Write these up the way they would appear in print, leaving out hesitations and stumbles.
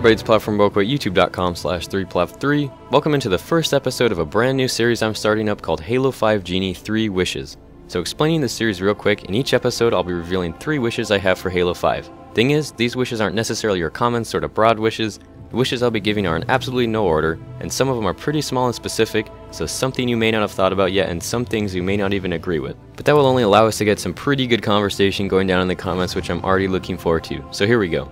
everybody, it's Plav from BowEcho at youtube.com/3plav3. Welcome into the first episode of a brand new series I'm starting up called Halo 5 Genie 3 Wishes. So explaining the series real quick, in each episode I'll be revealing 3 wishes I have for Halo 5. Thing is, these wishes aren't necessarily your common sort of broad wishes. The wishes I'll be giving are in absolutely no order, and some of them are pretty small and specific, so something you may not have thought about yet and some things you may not even agree with. But that will only allow us to get some pretty good conversation going down in the comments, which I'm already looking forward to. So here we go.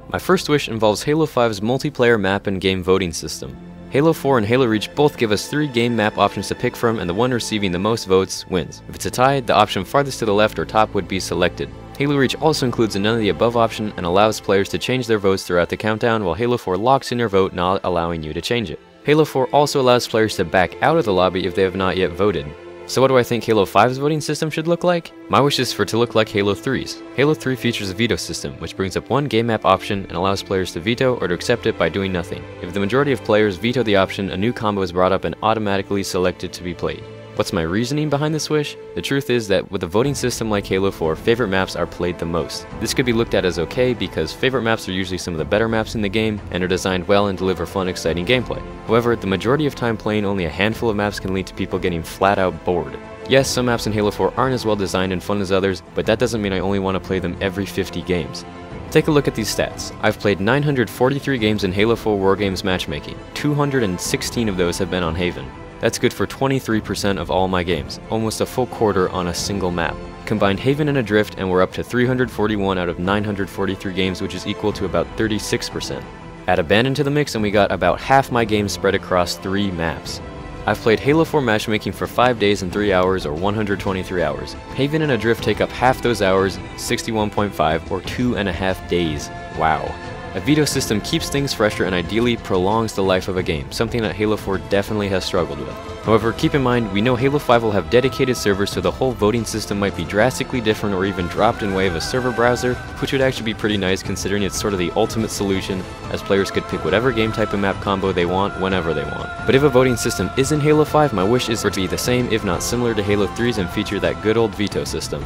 My first wish involves Halo 5's multiplayer map and game voting system. Halo 4 and Halo Reach both give us 3 game map options to pick from, and the one receiving the most votes wins. If it's a tie, the option farthest to the left or top would be selected. Halo Reach also includes a none of the above option and allows players to change their votes throughout the countdown, while Halo 4 locks in your vote, not allowing you to change it. Halo 4 also allows players to back out of the lobby if they have not yet voted. So what do I think Halo 5's voting system should look like? My wish is for it to look like Halo 3's. Halo 3 features a veto system, which brings up one game map option and allows players to veto or to accept it by doing nothing. If the majority of players veto the option, a new combo is brought up and automatically selected to be played. What's my reasoning behind this wish? The truth is that with a voting system like Halo 4, favorite maps are played the most. This could be looked at as okay because favorite maps are usually some of the better maps in the game and are designed well and deliver fun, exciting gameplay. However, the majority of time playing only a handful of maps can lead to people getting flat out bored. Yes, some maps in Halo 4 aren't as well designed and fun as others, but that doesn't mean I only want to play them every 50 games. Take a look at these stats. I've played 943 games in Halo 4 Wargames matchmaking. 216 of those have been on Haven. That's good for 23% of all my games, almost a full quarter on a single map. Combine Haven and Adrift and we're up to 341 out of 943 games, which is equal to about 36%. Add Abandon to the mix and we got about half my games spread across 3 maps. I've played Halo 4 matchmaking for 5 days and 3 hours, or 123 hours. Haven and Adrift take up half those hours, 61.5, or 2.5 days. Wow. A veto system keeps things fresher and ideally prolongs the life of a game, something that Halo 4 definitely has struggled with. However, keep in mind, we know Halo 5 will have dedicated servers, so the whole voting system might be drastically different or even dropped in way of a server browser, which would actually be pretty nice considering it's sort of the ultimate solution, as players could pick whatever game type and map combo they want whenever they want. But if a voting system is in Halo 5, my wish is for it to be the same, if not similar to Halo 3's, and feature that good old veto system.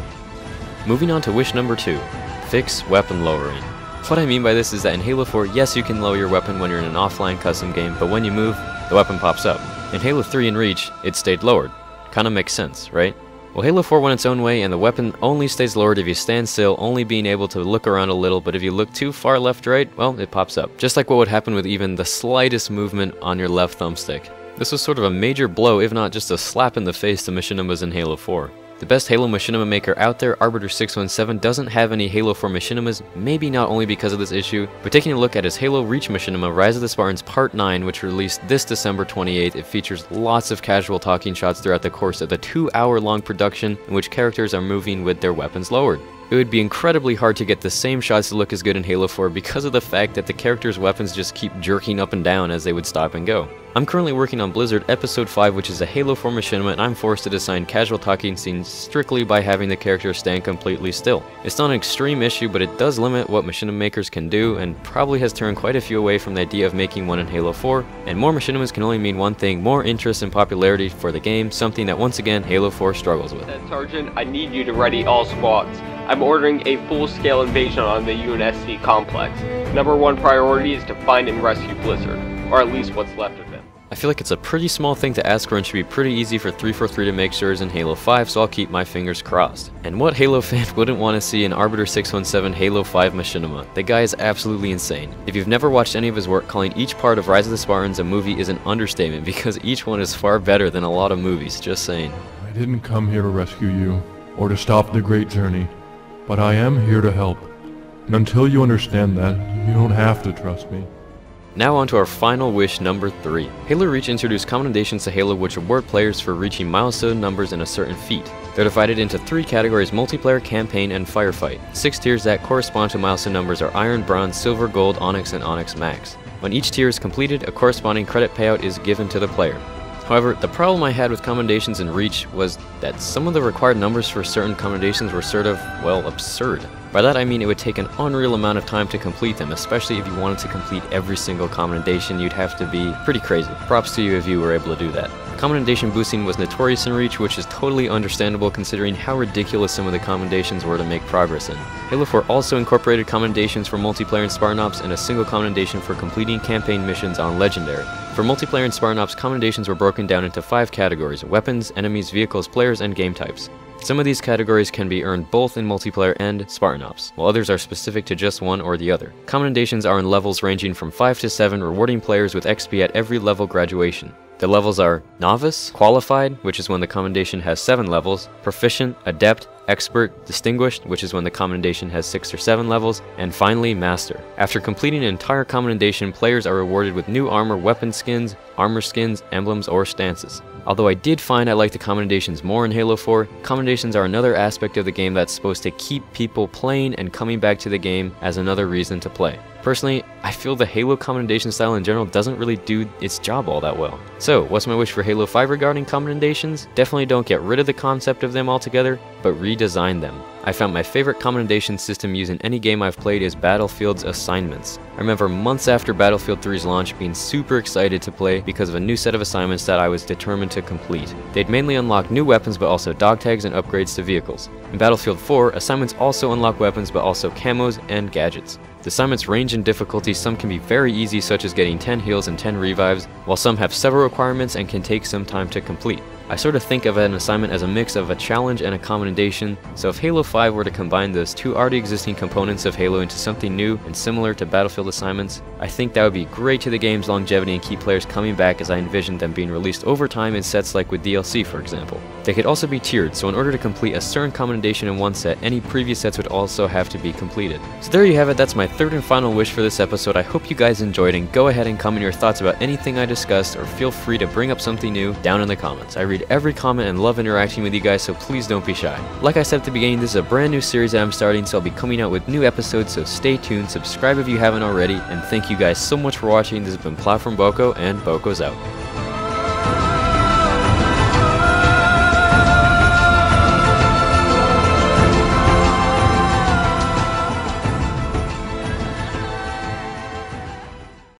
Moving on to wish number 2, fix weapon lowering. What I mean by this is that in Halo 4, yes, you can lower your weapon when you're in an offline custom game, but when you move, the weapon pops up. In Halo 3 and Reach, it stayed lowered. Kinda makes sense, right? Well, Halo 4 went its own way, and the weapon only stays lowered if you stand still, only being able to look around a little, but if you look too far left or right, well, it pops up. Just like what would happen with even the slightest movement on your left thumbstick. This was sort of a major blow, if not just a slap in the face to machinimas in Halo 4. The best Halo machinima maker out there, Arbiter617, doesn't have any Halo 4 machinimas, maybe not only because of this issue, but taking a look at his Halo Reach machinima, Rise of the Spartans Part 9, which released this December 28th, it features lots of casual talking shots throughout the course of the 2-hour-long production in which characters are moving with their weapons lowered. It would be incredibly hard to get the same shots to look as good in Halo 4 because of the fact that the characters' weapons just keep jerking up and down as they would stop and go. I'm currently working on Blizzard Episode 5, which is a Halo 4 machinima, and I'm forced to design casual talking scenes strictly by having the character stand completely still. It's not an extreme issue, but it does limit what machinima makers can do, and probably has turned quite a few away from the idea of making one in Halo 4, and more machinimas can only mean one thing: more interest and popularity for the game, something that once again Halo 4 struggles with. Sergeant, I need you to ready all squads. I'm ordering a full-scale invasion on the UNSC complex. Number 1 priority is to find and rescue Blizzard, or at least what's left of him. I feel like it's a pretty small thing to ask for and should be pretty easy for 343 to make sure is in Halo 5, so I'll keep my fingers crossed. And what Halo fan wouldn't want to see an Arbiter617 Halo 5 machinima? The guy is absolutely insane. If you've never watched any of his work, calling each part of Rise of the Spartans a movie is an understatement because each one is far better than a lot of movies, just saying. I didn't come here to rescue you, or to stop the great journey, but I am here to help. And until you understand that, you don't have to trust me. Now on to our final wish, number 3. Halo Reach introduced Commendations to Halo, which reward players for reaching milestone numbers in a certain feat. They're divided into 3 categories: multiplayer, campaign, and firefight. 6 tiers that correspond to milestone numbers are Iron, Bronze, Silver, Gold, Onyx, and Onyx Max. When each tier is completed, a corresponding credit payout is given to the player. However, the problem I had with Commendations and Reach was that some of the required numbers for certain commendations were sort of, well, absurd. By that I mean it would take an unreal amount of time to complete them, especially if you wanted to complete every single commendation. You'd have to be pretty crazy. Props to you if you were able to do that. Commendation boosting was notorious in Reach, which is totally understandable considering how ridiculous some of the commendations were to make progress in. Halo 4 also incorporated commendations for multiplayer in Spartan Ops and a single commendation for completing campaign missions on Legendary. For multiplayer in Spartan Ops, commendations were broken down into 5 categories: weapons, enemies, vehicles, players, and game types. Some of these categories can be earned both in multiplayer and Spartan Ops, while others are specific to just one or the other. Commendations are in levels ranging from 5 to 7, rewarding players with XP at every level graduation. The levels are Novice, Qualified, which is when the commendation has 7 levels, Proficient, Adept, Expert, Distinguished, which is when the commendation has 6 or 7 levels, and finally Master. After completing an entire commendation, players are rewarded with new armor, weapon skins, armor skins, emblems, or stances. Although I did find I like the commendations more in Halo 4, commendations are another aspect of the game that's supposed to keep people playing and coming back to the game as another reason to play. Personally, I feel the Halo commendation style in general doesn't really do its job all that well. So, what's my wish for Halo 5 regarding commendations? Definitely don't get rid of the concept of them altogether, but redesign them. I found my favorite commendation system used in any game I've played is Battlefield's assignments. I remember months after Battlefield 3's launch being super excited to play because of a new set of assignments that I was determined to complete. They'd mainly unlock new weapons but also dog tags and upgrades to vehicles. In Battlefield 4, assignments also unlock weapons but also camos and gadgets. The assignments range in difficulty. Some can be very easy, such as getting 10 heals and 10 revives, while some have several requirements and can take some time to complete. I sort of think of an assignment as a mix of a challenge and a commendation, so if Halo 5 were to combine those two already existing components of Halo into something new and similar to Battlefield assignments, I think that would be great to the game's longevity and keep players coming back, as I envision them being released over time in sets like with DLC, for example. They could also be tiered, so in order to complete a certain commendation in one set, any previous sets would also have to be completed. So there you have it, that's my third and final wish for this episode. I hope you guys enjoyed, and go ahead and comment your thoughts about anything I discussed, or feel free to bring up something new down in the comments. I read every comment and love interacting with you guys, so please don't be shy. Like I said at the beginning, this is a brand new series that I'm starting, so I'll be coming out with new episodes, so stay tuned, subscribe if you haven't already, and thank you guys so much for watching. This has been Plav from BowEcho, and BowEcho's out.